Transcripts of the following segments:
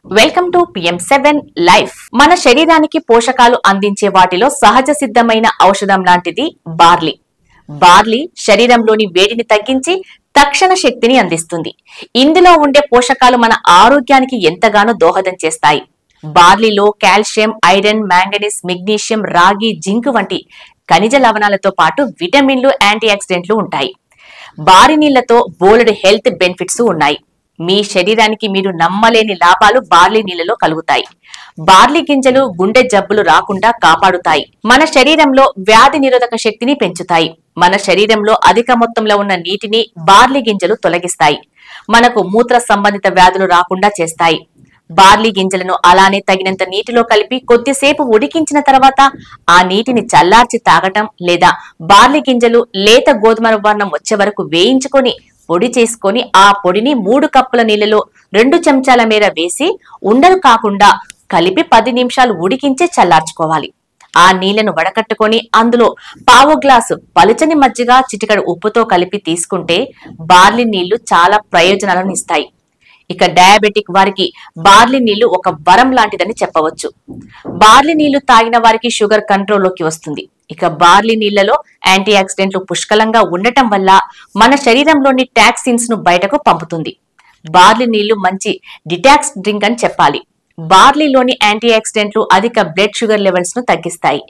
Welcome to PM7 life. మన శరీరానికి పోషకాలు అందించే వాటిలో సహజ సిద్ధమైన ఔషధం లాంటిది బార్లీ. బార్లీ శరీరంలోని వేడిని తగ్గించి తక్షణ శక్తిని అందిస్తుంది. ఇందులో ఉండే పోషకాలు మన ఆరోగ్యానికి ఎంతగానో దోహదం చేస్తాయి. బార్లీలో కాల్షియం, ఐరన్, మాంగనీస్, మెగ్నీషియం, రాగి, జింక్ వంటి ఖనిజ లవణాలతో పాటు విటమిన్లు, యాంటీ ఆక్సిడెంట్లు ఉంటాయి. బార్లీ నీళ్లతో బోలెడు హెల్త్ బెనిఫిట్స్ ఉన్నాయి. మీ శరీరానికి మీరు నమ్మలేని లాభాలు బార్లీ నీళ్లలో కలుగుతాయి. బార్లీ గింజలు గుండె జబ్బులు రాకుండా కాపాడుతాయి. మన శరీరంలో వ్యాధి నిరోధక శక్తిని పెంచుతాయి. మన శరీరంలో అధిక మొత్తంలో ఉన్న నీటిని బార్లీ గింజలు తొలగిస్తాయి. మనకు మూత్ర సంబంధిత వ్యాధులు రాకుండా చేస్తాయి. బార్లీ గింజలను అలానే తగినంత నీటిలో కలిపి కొద్దిసేపు ఉడికించిన తర్వాత ఆ నీటిని చల్లార్చి తాగటం, లేదా బార్లీ గింజలు లేత గోధుమ వర్ణం వచ్చే వరకు వేయించుకొని పొడి చేసుకొని ఆ పొడిని 3 కప్పుల నీళ్లలో 2 చెంచాల మేర వేసి ఉండలు కాకుండా కలిపి 10 నిమిషాలు ఉడికించి చల్లార్చుకోవాలి. ఆ నీళ్లను వడకట్టుకొని అందులో పావు గ్లాసు పలుచని మజ్జిగ, చిటికెడు ఉప్పుతో కలిపి తీసుకుంటే బార్లీ నీళ్లు చాలా ప్రయోజనాలను ఇస్తాయి. ఇక డయాబెటిక్ వారికి బార్లీ నీళ్లు ఒక వరం లాంటిదని చెప్పవచ్చు. బార్లీ నీళ్లు తాగిన వారికి షుగర్ కంట్రోల్లోకి వస్తుంది. ఇక బార్లీ నీళ్లలో యాంటీ ఆక్సిడెంట్లు పుష్కలంగా ఉండటం వల్ల మన శరీరంలోని టాక్సిన్స్ ను బయటకు పంపుతుంది. బార్లీ నీళ్లు మంచి డిటాక్స్ డ్రింక్ అని చెప్పాలి. బార్లీలోని యాంటీ ఆక్సిడెంట్లు అధిక బ్లడ్ షుగర్ లెవెల్స్ ను తగ్గిస్తాయి.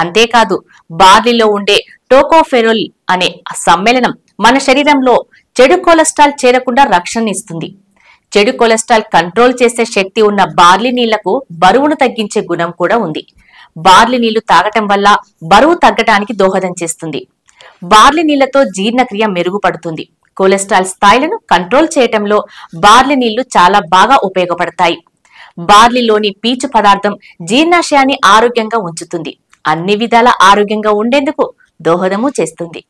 అంతేకాదు బార్లీలో ఉండే టోకోఫెరోల్ అనే సమ్మేళనం మన శరీరంలో చెడు కొలెస్ట్రాల్ చేరకుండా రక్షణ ఇస్తుంది. చెడు కొలెస్ట్రాల్ కంట్రోల్ చేసే శక్తి ఉన్న బార్లీ నీళ్లకు బరువును తగ్గించే గుణం కూడా ఉంది. బార్లీ నీళ్లు తాగటం వల్ల బరువు తగ్గడానికి దోహదం చేస్తుంది. బార్లీ నీళ్లతో జీర్ణక్రియ మెరుగుపడుతుంది. కొలెస్ట్రాల్ స్థాయిలను కంట్రోల్ చేయటంలో బార్లీ నీళ్లు చాలా బాగా ఉపయోగపడతాయి. బార్లీలోని పీచు పదార్థం జీర్ణాశయాన్ని ఆరోగ్యంగా ఉంచుతుంది. అన్ని విధాల ఆరోగ్యంగా ఉండేందుకు దోహదము చేస్తుంది.